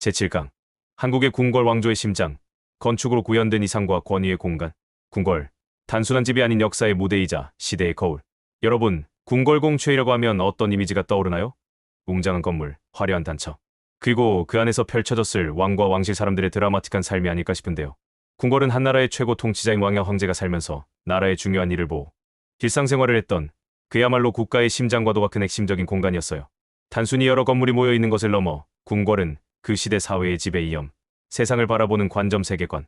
제7강 한국의 궁궐 왕조의 심장, 건축으로 구현된 이상과 권위의 공간. 궁궐, 단순한 집이 아닌 역사의 무대이자 시대의 거울. 여러분, 궁궐공추회라고 하면 어떤 이미지가 떠오르나요? 웅장한 건물, 화려한 단처. 그리고 그 안에서 펼쳐졌을 왕과 왕실 사람들의 드라마틱한 삶이 아닐까 싶은데요. 궁궐은 한 나라의 최고 통치자인 왕이나 황제가 살면서 나라의 중요한 일을 보고 일상생활을 했던 그야말로 국가의 심장과도 같은 핵심적인 공간이었어요. 단순히 여러 건물이 모여 있는 것을 넘어 궁궐은 그 시대 사회의 지배이염, 세상을 바라보는 관점 세계관,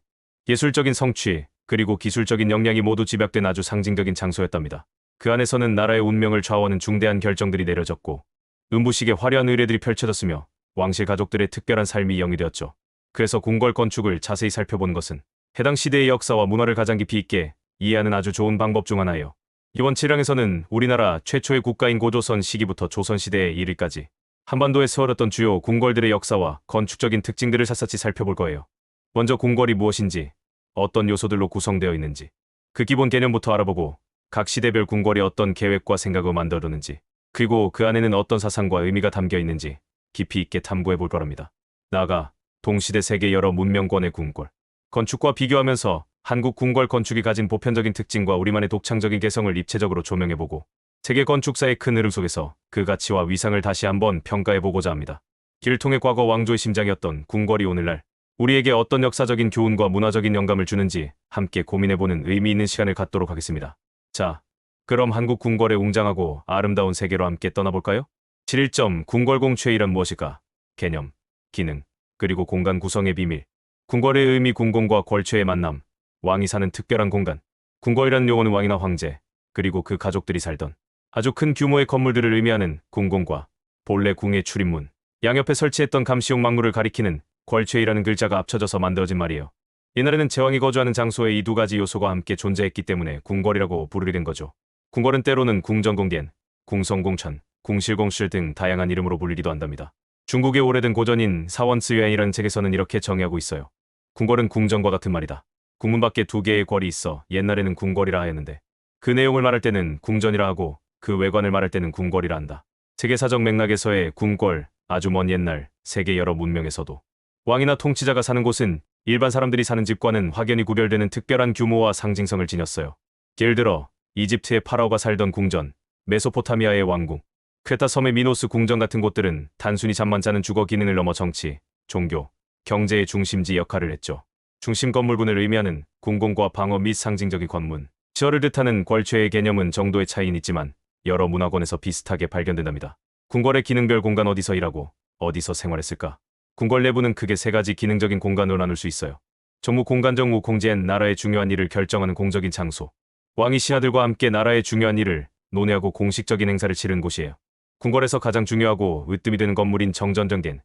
예술적인 성취, 그리고 기술적인 역량이 모두 집약된 아주 상징적인 장소였답니다. 그 안에서는 나라의 운명을 좌우하는 중대한 결정들이 내려졌고 음부식의 화려한 의례들이 펼쳐졌으며 왕실 가족들의 특별한 삶이 영위되었죠. 그래서 궁궐 건축을 자세히 살펴보는 것은 해당 시대의 역사와 문화를 가장 깊이 있게 이해하는 아주 좋은 방법 중 하나예요. 이번 7강에서는 우리나라 최초의 국가인 고조선 시기부터 조선시대에 이르기까지 한반도에 세워졌던 주요 궁궐들의 역사와 건축적인 특징들을 샅샅이 살펴볼 거예요. 먼저 궁궐이 무엇인지, 어떤 요소들로 구성되어 있는지, 그 기본 개념부터 알아보고 각 시대별 궁궐이 어떤 계획과 생각을 만들었는지, 그리고 그 안에는 어떤 사상과 의미가 담겨 있는지 깊이 있게 탐구해 볼 거랍니다. 나아가 동시대 세계 여러 문명권의 궁궐, 건축과 비교하면서 한국 궁궐 건축이 가진 보편적인 특징과 우리만의 독창적인 개성을 입체적으로 조명해보고 세계 건축사의 큰 흐름 속에서 그 가치와 위상을 다시 한번 평가해보고자 합니다. 길을 통해 과거 왕조의 심장이었던 궁궐이 오늘날 우리에게 어떤 역사적인 교훈과 문화적인 영감을 주는지 함께 고민해보는 의미 있는 시간을 갖도록 하겠습니다. 자, 그럼 한국 궁궐의 웅장하고 아름다운 세계로 함께 떠나볼까요? 7.1점 궁궐공추회란 무엇일까? 개념, 기능, 그리고 공간 구성의 비밀. 궁궐의 의미 궁공과 걸추의 만남. 왕이 사는 특별한 공간. 궁궐이라는 용어는 왕이나 황제, 그리고 그 가족들이 살던 아주 큰 규모의 건물들을 의미하는 궁공과 본래 궁의 출입문, 양옆에 설치했던 감시용 망루를 가리키는 걸추회이라는 글자가 합쳐져서 만들어진 말이에요. 옛날에는 제왕이 거주하는 장소에 이 두 가지 요소가 함께 존재했기 때문에 궁궐이라고 부르게 된 거죠. 궁궐은 때로는 궁정궁殿, 궁성궁천, 궁실공실 등 다양한 이름으로 불리기도 한답니다. 중국의 오래된 고전인 사원스유안이라는 책에서는 이렇게 정의하고 있어요. 궁궐은 궁정과 같은 말이다. 궁문 밖에 두 개의 궐이 있어 옛날에는 궁궐이라 하였는데 그 내용을 말할 때는 궁전이라 하고 그 외관을 말할 때는 궁궐이라 한다. 세계사적 맥락에서의 궁궐, 아주 먼 옛날 세계 여러 문명에서도 왕이나 통치자가 사는 곳은 일반 사람들이 사는 집과는 확연히 구별되는 특별한 규모와 상징성을 지녔어요. 예를 들어 이집트의 파라오가 살던 궁전, 메소포타미아의 왕궁, 크레타 섬의 미노스 궁전 같은 곳들은 단순히 잠만 자는 주거 기능을 넘어 정치, 종교, 경제의 중심지 역할을 했죠. 중심 건물군을 의미하는 궁공과 방어 및 상징적인 관문, 지어를 뜻하는 궐추의 개념은 정도의 차이는 있지만 여러 문화권에서 비슷하게 발견된답니다. 궁궐의 기능별 공간 어디서 일하고 어디서 생활했을까? 궁궐 내부는 크게 세 가지 기능적인 공간으로 나눌 수 있어요. 정무 공간 정무 공지엔 나라의 중요한 일을 결정하는 공적인 장소. 왕이 신하들과 함께 나라의 중요한 일을 논의하고 공식적인 행사를 치르는 곳이에요. 궁궐에서 가장 중요하고 으뜸이 되는 건물인 정전정殿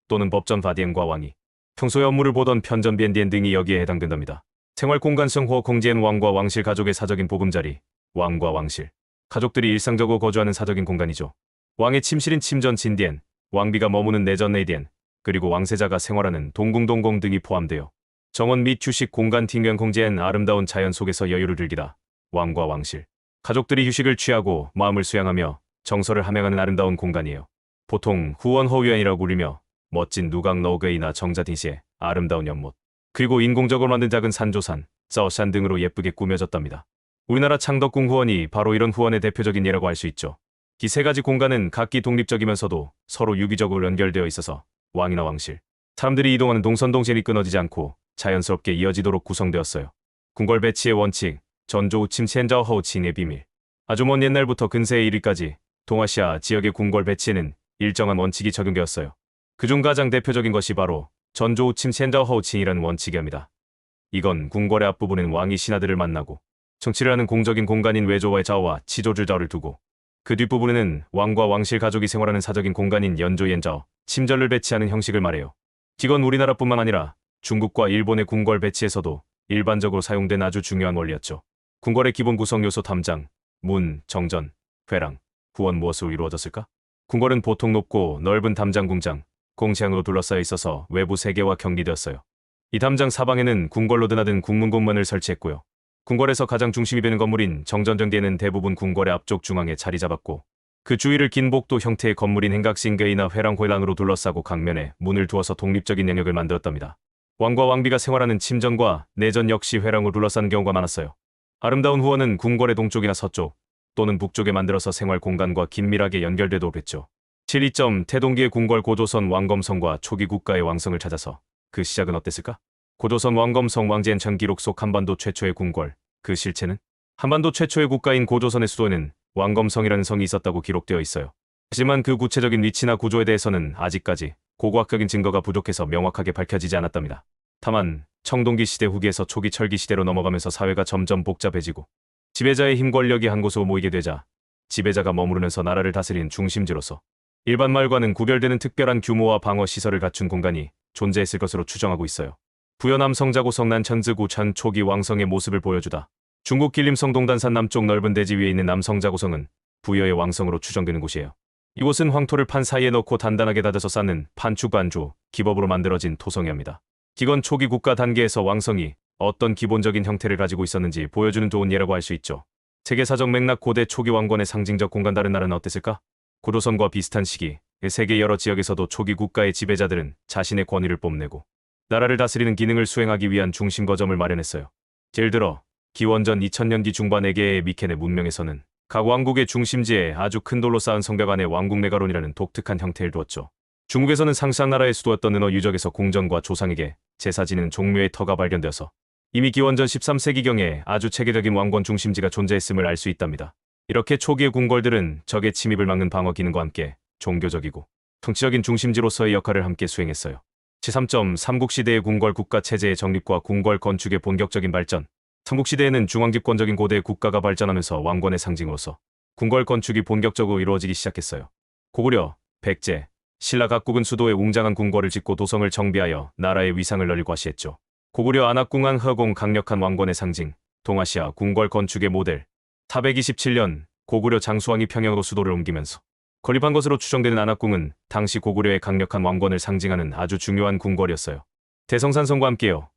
또는 법전 바디엔과 왕이 평소에 업무를 보던 편전 비엔디엔 등이 여기에 해당된답니다. 생활 공간 성호 공지엔 왕과 왕실 가족의 사적인 보금자리, 왕과 왕실, 가족들이 일상적으로 거주하는 사적인 공간이죠. 왕의 침실인 침전 진디엔, 왕비가 머무는 내전 네이디엔, 그리고 왕세자가 생활하는 동궁동공 등이 포함되어 정원 및 휴식 공간 팅경 공지엔 아름다운 자연 속에서 여유를 즐기다. 왕과 왕실, 가족들이 휴식을 취하고 마음을 수양하며 정서를 함양하는 아름다운 공간이에요. 보통 후원허유엔이라고 불리며 멋진 누각 너그이나 정자딩시의 아름다운 연못, 그리고 인공적으로 만든 작은 산조산, 짜오산 등으로 예쁘게 꾸며졌답니다. 우리나라 창덕궁 후원이 바로 이런 후원의 대표적인 예라고 할 수 있죠. 이 세 가지 공간은 각기 독립적이면서도 서로 유기적으로 연결되어 있어서 왕이나 왕실, 사람들이 이동하는 동선동線끊어지지 않고 자연스럽게 이어지도록 구성되었어요. 궁궐 배치의 원칙, 전조 침첸자오 허우칭의 비밀. 아주 먼 옛날부터 근세에 이르기까지 동아시아 지역의 궁궐 배치에는 일정한 원칙이 적용되었어요. 그중 가장 대표적인 것이 바로 전조 침첸자오 허우칭이라는 원칙입니다. 이건 궁궐의 앞부분은 왕이 신하들을 만나고 정치를 하는 공적인 공간인 외조와의 자오와 치조줄자오를 두고 그 뒷부분에는 왕과 왕실 가족이 생활하는 사적인 공간인 연조옌자오, 침전을 배치하는 형식을 말해요. 이건 우리나라뿐만 아니라 중국과 일본의 궁궐 배치에서도 일반적으로 사용된 아주 중요한 원리였죠. 궁궐의 기본 구성 요소 담장, 문, 정전, 회랑, 후원 무엇으로 이루어졌을까? 궁궐은 보통 높고 넓은 담장 궁장, 공시향으로 둘러싸여 있어서 외부 세계와 격리되었어요. 이 담장 사방에는 궁궐로 드나든 궁문공문을 설치했고요. 궁궐에서 가장 중심이 되는 건물인 정전정殿은 대부분 궁궐의 앞쪽 중앙에 자리 잡았고 그 주위를 긴 복도 형태의 건물인 행각신계이나 회랑회랑으로 둘러싸고 강면에 문을 두어서 독립적인 영역을 만들었답니다. 왕과 왕비가 생활하는 침전과 내전 역시 회랑으로 둘러싼 경우가 많았어요. 아름다운 후원은 궁궐의 동쪽이나 서쪽 또는 북쪽에 만들어서 생활 공간과 긴밀하게 연결되도록 했죠. 7.2. 태동기의 궁궐 고조선 왕검성과 초기 국가의 왕성을 찾아서 그 시작은 어땠을까? 고조선 왕검성 왕제엔 전 기록 속 한반도 최초의 궁궐, 그 실체는? 한반도 최초의 국가인 고조선의 수도에는 왕검성이라는 성이 있었다고 기록되어 있어요. 하지만 그 구체적인 위치나 구조에 대해서는 아직까지 고고학적인 증거가 부족해서 명확하게 밝혀지지 않았답니다. 다만 청동기 시대 후기에서 초기 철기 시대로 넘어가면서 사회가 점점 복잡해지고 지배자의 힘 권력이 한 곳으로 모이게 되자 지배자가 머무르면서 나라를 다스리는 중심지로서 일반 마을과는 구별되는 특별한 규모와 방어 시설을 갖춘 공간이 존재했을 것으로 추정하고 있어요. 부여남성 자고성 난천즈구 전 초기 왕성의 모습을 보여주다. 중국 길림성 동단산 남쪽 넓은 대지 위에 있는 남성자고성은 부여의 왕성으로 추정되는 곳이에요. 이곳은 황토를 판 사이에 넣고 단단하게 다져서 쌓는 판축반주, 기법으로 만들어진 토성이합니다. 기건 초기 국가 단계에서 왕성이 어떤 기본적인 형태를 가지고 있었는지 보여주는 좋은 예라고 할 수 있죠. 세계사적 맥락 고대 초기 왕권의 상징적 공간 다른 나라는 어땠을까? 고조선과 비슷한 시기, 세계 여러 지역에서도 초기 국가의 지배자들은 자신의 권위를 뽐내고 나라를 다스리는 기능을 수행하기 위한 중심 거점을 마련했어요. 예를 들어 기원전 2000년기 중반 에게의 미케네 문명에서는 각 왕국의 중심지에 아주 큰 돌로 쌓은 성벽 안에 왕국 메가론이라는 독특한 형태를 두었죠. 중국에서는 상상 나라의 수도였던 은어 유적에서 궁전과 조상에게 제사 지는 종묘의 터가 발견되어서 이미 기원전 13세기경에 아주 체계적인 왕권 중심지가 존재했음을 알 수 있답니다. 이렇게 초기의 궁궐들은 적의 침입을 막는 방어 기능과 함께 종교적이고 정치적인 중심지로서의 역할을 함께 수행했어요. 제3. 삼국시대의 궁궐 국가 체제의 정립과 궁궐 건축의 본격적인 발전. 삼국시대에는 중앙집권적인 고대 국가가 발전하면서 왕권의 상징으로서 궁궐 건축이 본격적으로 이루어지기 시작했어요. 고구려, 백제, 신라 각국은 수도에 웅장한 궁궐을 짓고 도성을 정비하여 나라의 위상을 널리 과시했죠. 고구려 안악궁한 허공 강력한 왕권의 상징, 동아시아 궁궐 건축의 모델. 427년 고구려 장수왕이 평양으로 수도를 옮기면서 건립한 것으로 추정되는 안악궁은 당시 고구려의 강력한 왕권을 상징하는 아주 중요한 궁궐이었어요. 대성산성과 함께요.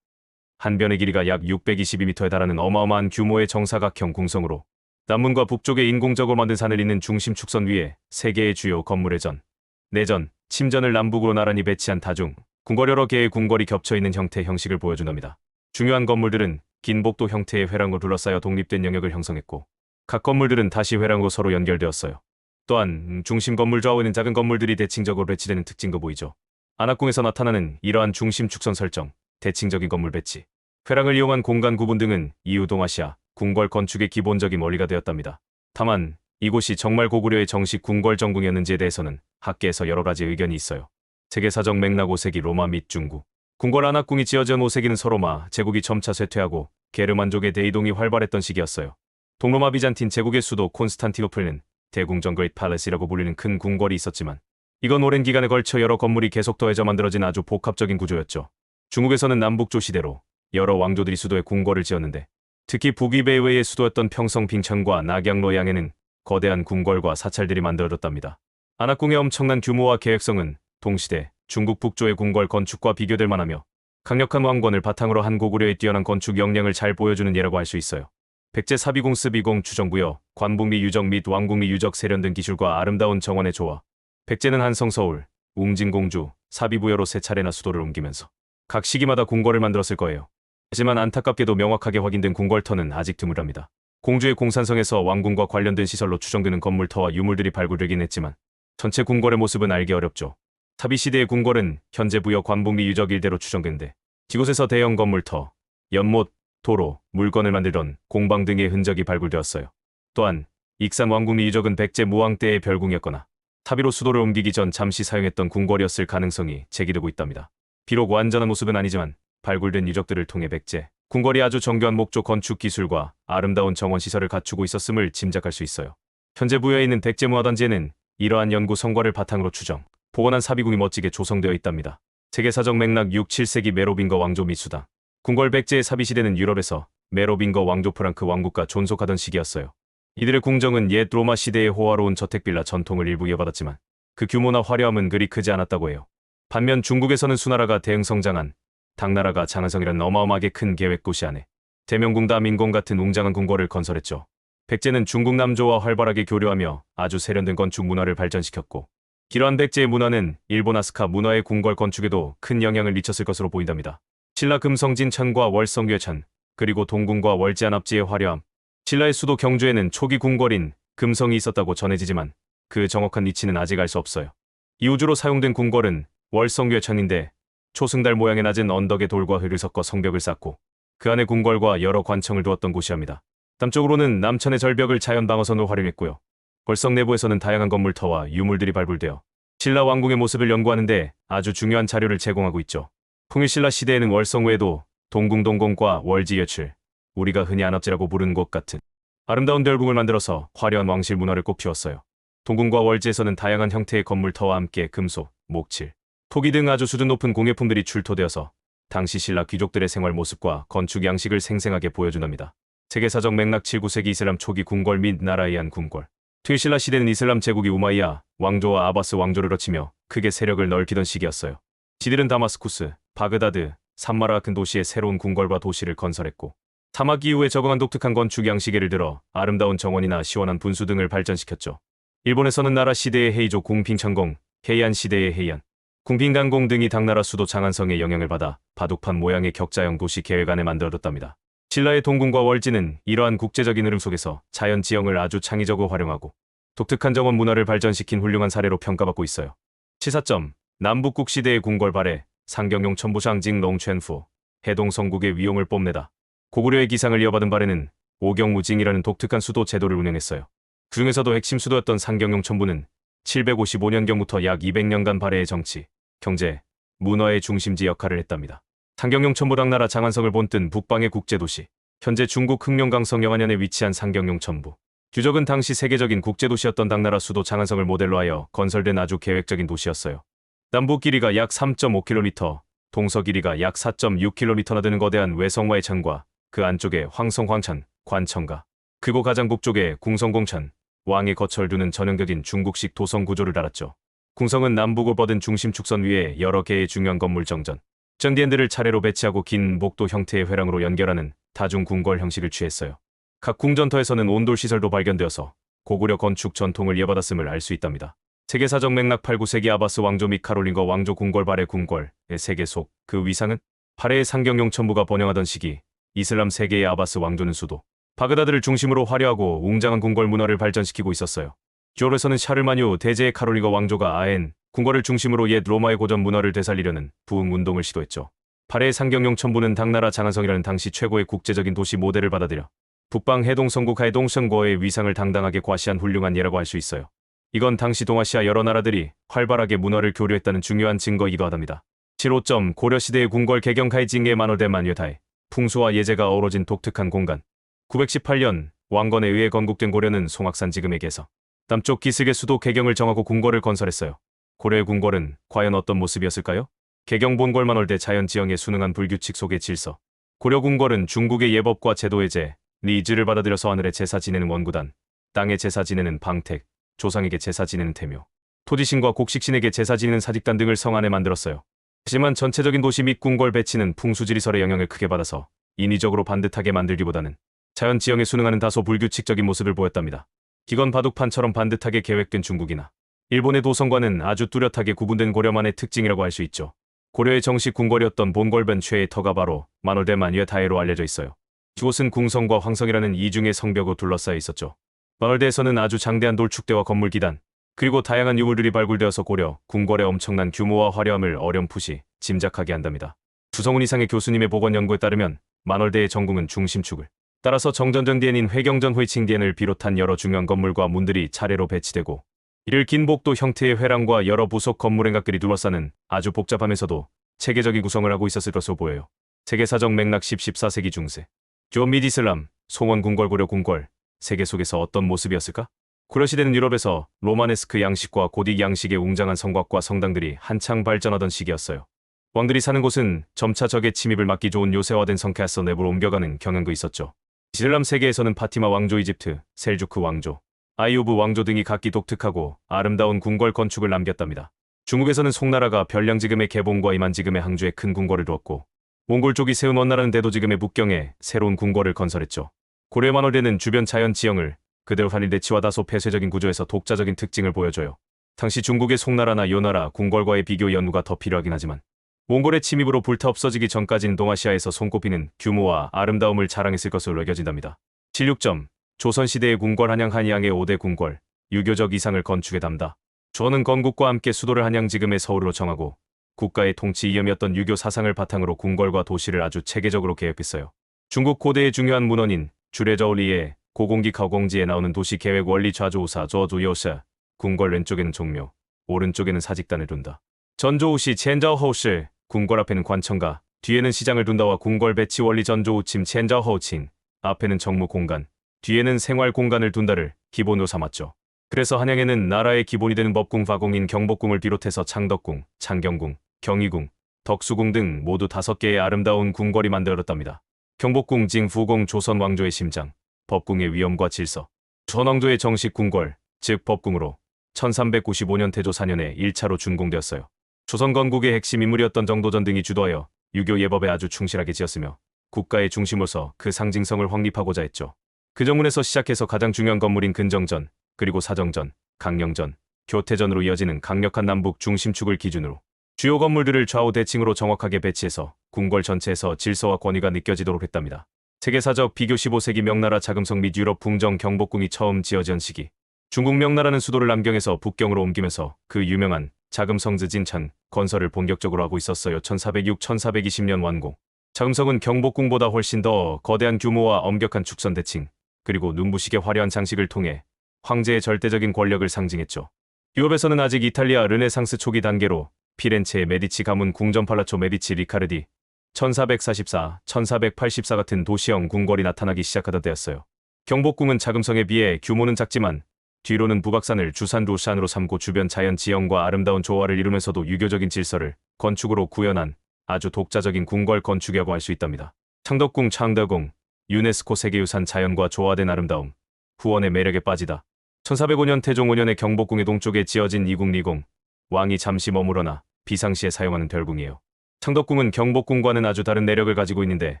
한 변의 길이가 약 622m에 달하는 어마어마한 규모의 정사각형 궁성으로 남문과 북쪽에 인공적으로 만든 산을 잇는 중심 축선 위에 세 개의 주요 건물의 전, 내전, 침전을 남북으로 나란히 배치한 다중, 궁궐 여러 개의 궁궐이 겹쳐있는 형태 형식을 보여준답니다. 중요한 건물들은 긴 복도 형태의 회랑으로 둘러싸여 독립된 영역을 형성했고 각 건물들은 다시 회랑으로 서로 연결되었어요. 또한 중심 건물 좌우에는 작은 건물들이 대칭적으로 배치되는 특징도 보이죠. 안악궁에서 나타나는 이러한 중심 축선 설정, 대칭적인 건물 배치, 회랑을 이용한 공간 구분 등은 이후 동아시아 궁궐 건축의 기본적인 원리가 되었답니다. 다만 이곳이 정말 고구려의 정식 궁궐 정궁이었는지에 대해서는 학계에서 여러 가지 의견이 있어요. 세계사적 맥락 5세기 로마 및 중국 궁궐 안악궁이 지어진 5세기는 서로마 제국이 점차 쇠퇴하고 게르만족의 대이동이 활발했던 시기였어요. 동로마 비잔틴 제국의 수도 콘스탄티노플은 대궁전 그레이트 팔레스라고 불리는 큰 궁궐이 있었지만 이건 오랜 기간에 걸쳐 여러 건물이 계속 더해져 만들어진 아주 복합적인 구조였죠. 중국에서는 남북조 시대로 여러 왕조들이 수도에 궁궐을 지었는데 특히 북이베이웨이의 수도였던 평성 빙천과 낙양로양에는 거대한 궁궐과 사찰들이 만들어졌답니다. 안악궁의 엄청난 규모와 계획성은 동시대 중국 북조의 궁궐 건축과 비교될 만하며 강력한 왕권을 바탕으로 한 고구려의 뛰어난 건축 역량을 잘 보여주는 예라고 할 수 있어요. 백제 사비공 스비공 추정부여 관북리 유적 및 왕궁리 유적 세련 등 기술과 아름다운 정원의 조화. 백제는 한성 서울, 웅진공주, 사비부여로 세 차례나 수도를 옮기면서 각 시기마다 궁궐을 만들었을 거예요. 하지만 안타깝게도 명확하게 확인된 궁궐터는 아직 드물답니다. 공주의 공산성에서 왕궁과 관련된 시설로 추정되는 건물터와 유물들이 발굴되긴 했지만 전체 궁궐의 모습은 알기 어렵죠. 사비시대의 궁궐은 현재 부여 관북리 유적 일대로 추정되는데 이곳에서 대형 건물터, 연못, 도로, 물건을 만들던 공방 등의 흔적이 발굴되었어요. 또한 익산 왕궁리 유적은 백제 무왕 때의 별궁이었거나 사비로 수도를 옮기기 전 잠시 사용했던 궁궐이었을 가능성이 제기되고 있답니다. 비록 완전한 모습은 아니지만 발굴된 유적들을 통해 백제 궁궐이 아주 정교한 목조 건축 기술과 아름다운 정원 시설을 갖추고 있었음을 짐작할 수 있어요. 현재 부여에 있는 백제무화단지에는 이러한 연구 성과를 바탕으로 추정, 복원한 사비궁이 멋지게 조성되어 있답니다. 세계사적 맥락 6, 7세기 메로빙거 왕조 미수당. 궁궐 백제의 사비시대는 유럽에서 메로빙거 왕조 프랑크 왕국과 존속하던 시기였어요. 이들의 궁정은 옛 로마 시대의 호화로운 저택빌라 전통을 일부 이어받았지만 그 규모나 화려함은 그리 크지 않았다고 해요. 반면 중국에서는 수나라가 대응성장한 당나라가 장안성이라는 어마어마하게 큰 계획도시 안에 대명궁 다민궁 같은 웅장한 궁궐을 건설했죠. 백제는 중국 남조와 활발하게 교류하며 아주 세련된 건축 문화를 발전시켰고, 이러한 백제의 문화는 일본 아스카 문화의 궁궐 건축에도 큰 영향을 미쳤을 것으로 보인답니다. 신라 금성진천과 월성괴천, 그리고 동궁과 월제안압지의 화려함. 신라의 수도 경주에는 초기 궁궐인 금성이 있었다고 전해지지만 그 정확한 위치는 아직 알 수 없어요. 이우주로 사용된 궁궐은 월성괴천인데 초승달 모양의 낮은 언덕에 돌과 흙을 섞어 성벽을 쌓고 그 안에 궁궐과 여러 관청을 두었던 곳이랍니다. 남쪽으로는 남천의 절벽을 자연 방어선으로 활용했고요. 월성 내부에서는 다양한 건물터와 유물들이 발굴되어 신라 왕궁의 모습을 연구하는데 아주 중요한 자료를 제공하고 있죠. 통일신라 시대에는 월성 외에도 동궁동공과 월지여출, 우리가 흔히 안압지라고 부르는 곳 같은 아름다운 별궁을 만들어서 화려한 왕실 문화를 꽃피웠어요. 동궁과 월지에서는 다양한 형태의 건물터와 함께 금속, 목칠, 토기 등 아주 수준 높은 공예품들이 출토되어서 당시 신라 귀족들의 생활 모습과 건축 양식을 생생하게 보여준답니다. 세계사적 맥락 7, 9세기 이슬람 초기 궁궐 및 나라의 한 궁궐. 통일신라 시대는 이슬람 제국이 우마이야 왕조와 아바스 왕조를 거치며 크게 세력을 넓히던 시기였어요. 지들은 다마스쿠스, 바그다드, 산마라 같은 도시에 새로운 궁궐과 도시를 건설했고 사막 이후에 적응한 독특한 건축 양식 예를 들어 아름다운 정원이나 시원한 분수 등을 발전시켰죠. 일본에서는 나라 시대의 헤이조 궁핑천공, 헤이안 시대의 헤이안, 궁핑강공 등이 당나라 수도 장안성의 영향을 받아 바둑판 모양의 격자형 도시 계획안을 만들어뒀답니다. 신라의 동궁과 월지는 이러한 국제적인 흐름 속에서 자연 지형을 아주 창의적으로 활용하고 독특한 정원 문화를 발전시킨 훌륭한 사례로 평가받고 있어요. 시사점, 남북국 시대의 궁궐 발해, 상경용 첨부상징 롱첸후, 해동성국의 위용을 뽐내다. 고구려의 기상을 이어받은 발해는 오경무징이라는 독특한 수도 제도를 운영했어요. 그 중에서도 핵심 수도였던 상경용 첨부는 755년경부터 약 200년간 발해의 정치, 경제, 문화의 중심지 역할을 했답니다. 상경용 첨부 당나라 장안성을 본뜬 북방의 국제도시, 현재 중국 흑룡강성 영안현에 위치한 상경용 첨부. 규적은 당시 세계적인 국제도시였던 당나라 수도 장안성을 모델로 하여 건설된 아주 계획적인 도시였어요. 남북 길이가 약 3.5km, 동서 길이가 약 4.6km나 되는 거대한 외성화의 천과 그 안쪽에 황성황천, 관천가, 그리고 가장 북쪽에 궁성공천, 왕의 거처를 두는 전형적인 중국식 도성 구조를 달았죠. 궁성은 남북을 뻗은 중심 축선 위에 여러 개의 중요한 건물 정전, 전디엔들을 차례로 배치하고 긴 복도 형태의 회랑으로 연결하는 다중 궁궐 형식을 취했어요. 각 궁전터에서는 온돌 시설도 발견되어서 고구려 건축 전통을 이어받았음을 알 수 있답니다. 세계사적 맥락 8, 9세기 아바스 왕조 및 카롤린거 왕조 궁궐 발해 궁궐의 세계 속 그 위상은 발해의 상경용 첨부가 번영하던 시기 이슬람 세계의 아바스 왕조는 수도 바그다드를 중심으로 화려하고 웅장한 궁궐 문화를 발전시키고 있었어요. 주얼에서는 샤르마뉴 대제의 카롤린거 왕조가 아엔 궁궐을 중심으로 옛 로마의 고전 문화를 되살리려는 부흥 운동을 시도했죠. 발해의 상경용 첨부는 당나라 장안성이라는 당시 최고의 국제적인 도시 모델을 받아들여 북방 해동성국 해동성고의 위상을 당당하게 과시한 훌륭한 예라고 할 수 있어요. 이건 당시 동아시아 여러 나라들이 활발하게 문화를 교류했다는 중요한 증거이기도 하답니다. 7.5점 고려시대의 궁궐 개경카이징의 만월대 만유타이 풍수와 예제가 어우러진 독특한 공간. 918년 왕건에 의해 건국된 고려는 송악산 지금의 개성 남쪽 기슭의 수도 개경을 정하고 궁궐을 건설했어요. 고려의 궁궐은 과연 어떤 모습이었을까요? 개경 본궐 만월대 자연 지형의 순응한 불규칙 속의 질서. 고려 궁궐은 중국의 예법과 제도의 제, 리즈를 받아들여서 하늘에 제사 지내는 원구단, 땅에 제사 지내는 방택, 조상에게 제사 지내는 태묘, 토지신과 곡식신에게 제사 지내는 사직단 등을 성 안에 만들었어요. 하지만 전체적인 도시 및 궁궐 배치는 풍수지리설의 영향을 크게 받아서 인위적으로 반듯하게 만들기보다는 자연 지형에 순응하는 다소 불규칙적인 모습을 보였답니다. 기건 바둑판처럼 반듯하게 계획된 중국이나 일본의 도성과는 아주 뚜렷하게 구분된 고려만의 특징이라고 할 수 있죠. 고려의 정식 궁궐이었던 본궐변 최의 터가 바로 만월대 만유타이로 알려져 있어요. 이곳은 궁성과 황성이라는 이중의 성벽으로 둘러싸여 있었죠. 만월대에서는 아주 장대한 돌축대와 건물 기단, 그리고 다양한 유물들이 발굴되어서 고려 궁궐의 엄청난 규모와 화려함을 어렴풋이 짐작하게 한답니다. 주성훈 이상의 교수님의 보건 연구에 따르면 만월대의 전궁은 중심축을 따라서 정전정디엔인 회경전 회칭디엔을 비롯한 여러 중요한 건물과 문들이 차례로 배치되고 이를 긴 복도 형태의 회랑과 여러 부속 건물 행각들이 둘러싸는 아주 복잡하면서도 체계적인 구성을 하고 있었을 것으로 보여요. 세계사적 맥락 14세기 중세 주업 및 이슬람, 송원 궁궐 고려 궁궐 세계 속에서 어떤 모습이었을까? 고려시대는 유럽에서 로마네스크 양식과 고딕 양식의 웅장한 성곽과 성당들이 한창 발전하던 시기였어요. 왕들이 사는 곳은 점차 적의 침입을 막기 좋은 요새화된 성캐슬 내부로 옮겨가는 경향도 있었죠. 이슬람 세계에서는 파티마 왕조 이집트, 셀주크 왕조, 아이우브 왕조 등이 각기 독특하고 아름다운 궁궐 건축을 남겼답니다. 중국에서는 송나라가 별량지금의 개봉과 이만지금의 항주에 큰 궁궐을 두었고 몽골 쪽이 세운 원나라는 대도지금의 북경에 새로운 궁궐을 건설했죠. 고려에 만월되는 주변 자연 지형을 그대로 한일대치와 다소 폐쇄적인 구조에서 독자적인 특징을 보여줘요. 당시 중국의 송나라나 요나라, 궁궐과의 비교 연구가 더 필요하긴 하지만 몽골의 침입으로 불타 없어지기 전까지는 동아시아에서 손꼽히는 규모와 아름다움을 자랑했을 것으로 여겨진답니다. 16점. 조선시대의 궁궐 한양 한양의 5대 궁궐, 유교적 이상을 건축에 담다. 조선은 건국과 함께 수도를 한양 지금의 서울로 정하고 국가의 통치 이념이었던 유교 사상을 바탕으로 궁궐과 도시를 아주 체계적으로 계획했어요. 중국 고대의 중요한 문헌인 주례저울리의 고공기 가공지에 나오는 도시 계획 원리 좌조우사 저주요사, 궁궐 왼쪽에는 종묘, 오른쪽에는 사직단을 둔다. 전조우시 첸자허우시, 궁궐 앞에는 관청가, 뒤에는 시장을 둔다와 궁궐 배치 원리 전조우침 첸자허우칭, 앞에는 정무 공간, 뒤에는 생활 공간을 둔다를 기본으로 삼았죠. 그래서 한양에는 나라의 기본이 되는 법궁 화궁인 경복궁을 비롯해서 창덕궁, 창경궁, 경희궁, 덕수궁 등 모두 5개의 아름다운 궁궐이 만들어졌답니다. 경복궁 징후궁 조선 왕조의 심장, 법궁의 위엄과 질서. 조선왕조의 정식 궁궐, 즉 법궁으로 1395년 태조 4년에 1차로 준공되었어요. 조선 건국의 핵심 인물이었던 정도전 등이 주도하여 유교 예법에 아주 충실하게 지었으며 국가의 중심으로서 그 상징성을 확립하고자 했죠. 그 정문에서 시작해서 가장 중요한 건물인 근정전, 그리고 사정전, 강령전, 교태전으로 이어지는 강력한 남북 중심축을 기준으로 주요 건물들을 좌우 대칭으로 정확하게 배치해서 궁궐 전체에서 질서와 권위가 느껴지도록 했답니다. 세계사적 비교 15세기 명나라 자금성 및 유럽 궁정 경복궁이 처음 지어진 시기, 중국 명나라는 수도를 남경에서 북경으로 옮기면서 그 유명한 자금성 즈진천 건설을 본격적으로 하고 있었어요. 1406-1420년 완공. 자금성은 경복궁보다 훨씬 더 거대한 규모와 엄격한 축선 대칭, 그리고 눈부시게 화려한 장식을 통해 황제의 절대적인 권력을 상징했죠. 유럽에서는 아직 이탈리아 르네상스 초기 단계로 피렌체의 메디치 가문 궁전 팔라초 메디치 리카르디 1444, 1484 같은 도시형 궁궐이 나타나기 시작하던 때였어요. 경복궁은 자금성에 비해 규모는 작지만 뒤로는 북악산을 주산 루산으로 삼고 주변 자연 지형과 아름다운 조화를 이루면서도 유교적인 질서를 건축으로 구현한 아주 독자적인 궁궐 건축이라고 할 수 있답니다. 창덕궁 창덕궁, 유네스코 세계유산 자연과 조화된 아름다움, 후원의 매력에 빠지다. 1405년 태종 5년에 경복궁의 동쪽에 지어진 이궁리궁, 왕이 잠시 머무러나 비상시에 사용하는 별궁이에요. 창덕궁은 경복궁과는 아주 다른 내력을 가지고 있는데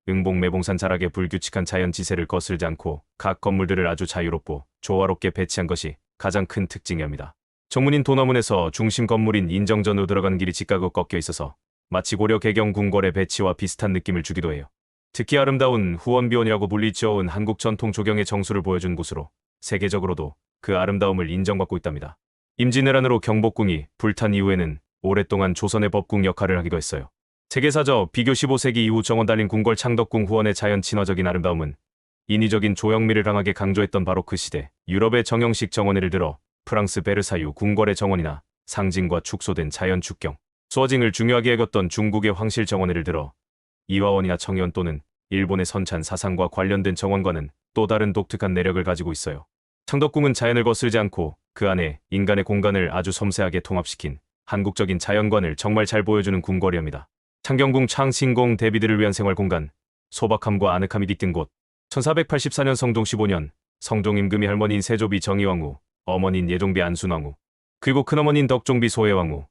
응봉매봉산 자락의 불규칙한 자연 지세를 거스르지 않고 각 건물들을 아주 자유롭고 조화롭게 배치한 것이 가장 큰 특징이옵니다. 정문인 도너문에서 중심 건물인 인정전으로 들어가는 길이 직각으로 꺾여 있어서 마치 고려 개경 궁궐의 배치와 비슷한 느낌을 주기도 해요. 특히 아름다운 후원비원이라고 불리지어온 한국 전통 조경의 정수를 보여준 곳으로 세계적으로도 그 아름다움을 인정받고 있답니다. 임진왜란으로 경복궁이 불탄 이후에는 오랫동안 조선의 법궁 역할을 하기도 했어요. 세계사적 비교 15세기 이후 정원 달린 궁궐 창덕궁 후원의 자연 친화적인 아름다움은 인위적인 조형미를 강하게 강조했던 바로 그 시대 유럽의 정형식 정원 예를 들어 프랑스 베르사유 궁궐의 정원이나 상징과 축소된 자연 축경, 수어징을 중요하게 여겼던 중국의 황실 정원 예를 들어 이화원이나 청현 또는 일본의 선찬 사상과 관련된 정원과는 또 다른 독특한 내력을 가지고 있어요. 창덕궁은 자연을 거스르지 않고 그 안에 인간의 공간을 아주 섬세하게 통합시킨 한국적인 자연관을 정말 잘 보여주는 궁궐이옵니다. 창경궁 창신궁 대비들을 위한 생활공간, 소박함과 아늑함이 깃든 곳. 1484년 성종 15년 성종 임금이 할머니인 세조비 정의왕후, 어머니인 예종비 안순왕후, 그리고 큰어머니인 덕종비 소혜왕후,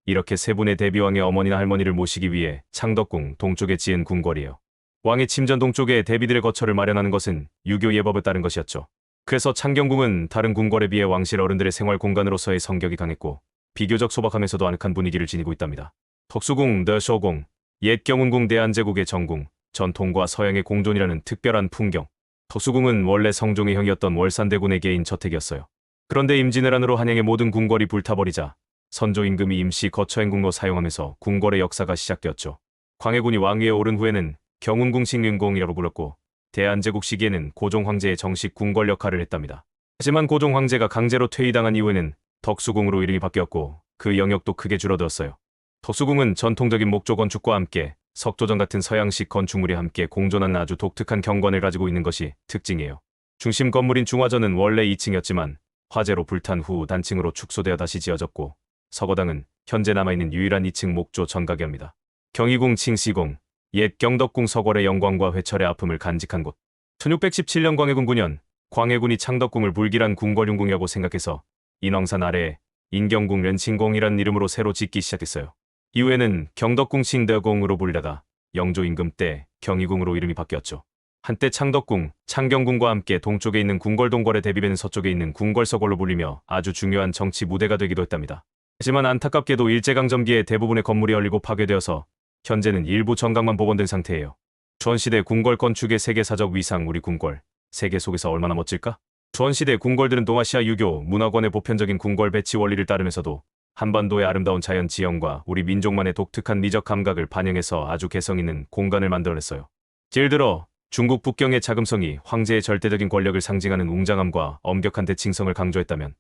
이렇게 세 분의 대비왕의 어머니나 할머니를 모시기 위해 창덕궁 동쪽에 지은 궁궐이에요. 왕의 침전 동쪽에 대비들의 거처를 마련하는 것은 유교 예법에 따른 것이었죠. 그래서 창경궁은 다른 궁궐에 비해 왕실 어른들의 생활 공간으로서의 성격이 강했고 비교적 소박하면서도 아늑한 분위기를 지니고 있답니다. 덕수궁, 더쇼궁, 옛 경운궁 대한제국의 정궁, 전통과 서양의 공존이라는 특별한 풍경. 덕수궁은 원래 성종의 형이었던 월산대군의 개인 저택이었어요. 그런데 임진왜란으로 한양의 모든 궁궐이 불타버리자 선조 임금이 임시 거처행궁로 사용하면서 궁궐의 역사가 시작되었죠. 광해군이 왕위에 오른 후에는 경운궁 식륜궁이라고 불렀고 대한제국 시기에는 고종 황제의 정식 궁궐 역할을 했답니다. 하지만 고종 황제가 강제로 퇴위당한 이후에는 덕수궁으로 이름이 바뀌었고 그 영역도 크게 줄어들었어요. 덕수궁은 전통적인 목조 건축과 함께 석조정 같은 서양식 건축물이 함께 공존하는 아주 독특한 경관을 가지고 있는 것이 특징이에요. 중심 건물인 중화전은 원래 2층이었지만 화재로 불탄 후 단층으로 축소되어 다시 지어졌고 서거당은 현재 남아있는 유일한 2층 목조 전가게입니다. 경희궁 칭시궁, 옛 경덕궁 서궐의 영광과 회철의 아픔을 간직한 곳. 1617년 광해군 9년 광해군이 창덕궁을 불길한 궁궐흉궁이라고 생각해서 인왕산 아래에 인경궁 련칭궁이라는 이름으로 새로 짓기 시작했어요. 이후에는 경덕궁 칭덕궁으로 불리다가 영조 임금 때 경희궁으로 이름이 바뀌었죠. 한때 창덕궁, 창경궁과 함께 동쪽에 있는 궁궐동궐의 대비배는 서쪽에 있는 궁궐서궐로 불리며 아주 중요한 정치 무대가 되기도 했답니다. 하지만 안타깝게도 일제강점기에 대부분의 건물이 얼리고 파괴되어서 현재는 일부 정각만 복원된 상태예요. 조선시대 궁궐 건축의 세계사적 위상 우리 궁궐, 세계 속에서 얼마나 멋질까? 조선시대 궁궐들은 동아시아 유교, 문화권의 보편적인 궁궐 배치 원리를 따르면서도 한반도의 아름다운 자연 지형과 우리 민족만의 독특한 미적 감각을 반영해서 아주 개성 있는 공간을 만들어냈어요. 예를 들어 중국 북경의 자금성이 황제의 절대적인 권력을 상징하는 웅장함과 엄격한 대칭성을 강조했다면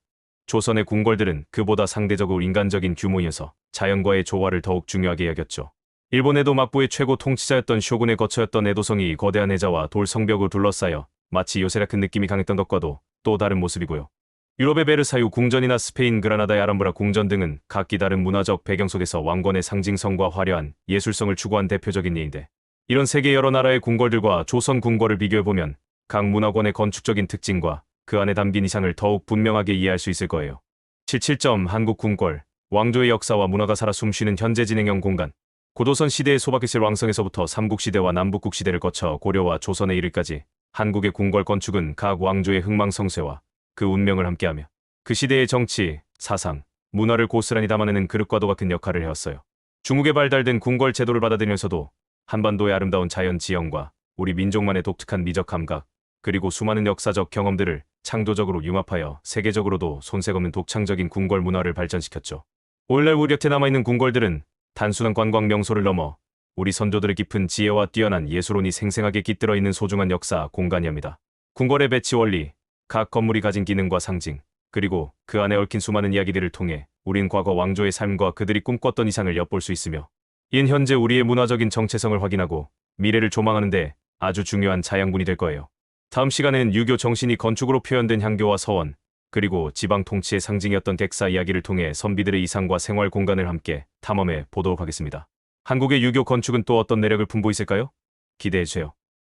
조선의 궁궐들은 그보다 상대적으로 인간적인 규모이어서 자연과의 조화를 더욱 중요하게 여겼죠. 일본 에도 막부의 최고 통치자였던 쇼군의 거처였던 에도성이 거대한 해자와 돌 성벽으로 둘러싸여 마치 요새라 큰 느낌이 강했던 것과도 또 다른 모습이고요. 유럽의 베르사유 궁전이나 스페인 그라나다의 아람브라 궁전 등은 각기 다른 문화적 배경 속에서 왕권의 상징성과 화려한 예술성을 추구한 대표적인 예인데, 이런 세계 여러 나라의 궁궐들과 조선 궁궐을 비교해보면 각 문화권의 건축적인 특징과 그 안에 담긴 이상을 더욱 분명하게 이해할 수 있을 거예요. 77점 한국 궁궐, 왕조의 역사와 문화가 살아 숨쉬는 현재 진행형 공간. 고조선 시대의 소박해실 왕성에서부터 삼국시대와 남북국시대를 거쳐 고려와 조선에 이르기까지 한국의 궁궐 건축은 각 왕조의 흥망성쇠와 그 운명을 함께하며 그 시대의 정치, 사상, 문화를 고스란히 담아내는 그릇과도 같은 역할을 해왔어요. 중국에 발달된 궁궐 제도를 받아들이면서도 한반도의 아름다운 자연 지형과 우리 민족만의 독특한 미적 감각, 그리고 수많은 역사적 경험들을 창조적으로 융합하여 세계적으로도 손색 없는 독창적인 궁궐 문화를 발전시켰죠. 오늘날 우리 곁에 남아있는 궁궐들은 단순한 관광 명소를 넘어 우리 선조들의 깊은 지혜와 뛰어난 예술혼이 생생하게 깃들어 있는 소중한 역사 공간이옵니다. 궁궐의 배치 원리, 각 건물이 가진 기능과 상징, 그리고 그 안에 얽힌 수많은 이야기들을 통해 우린 과거 왕조의 삶과 그들이 꿈꿨던 이상을 엿볼 수 있으며, 이는 현재 우리의 문화적인 정체성을 확인하고 미래를 조망하는데 아주 중요한 자양분이 될 거예요. 다음 시간엔 유교 정신이 건축으로 표현된 향교와 서원, 그리고 지방 통치의 상징이었던 객사 이야기를 통해 선비들의 이상과 생활 공간을 함께 탐험해 보도록 하겠습니다. 한국의 유교 건축은 또 어떤 매력을 품고 있을까요? 기대해주세요.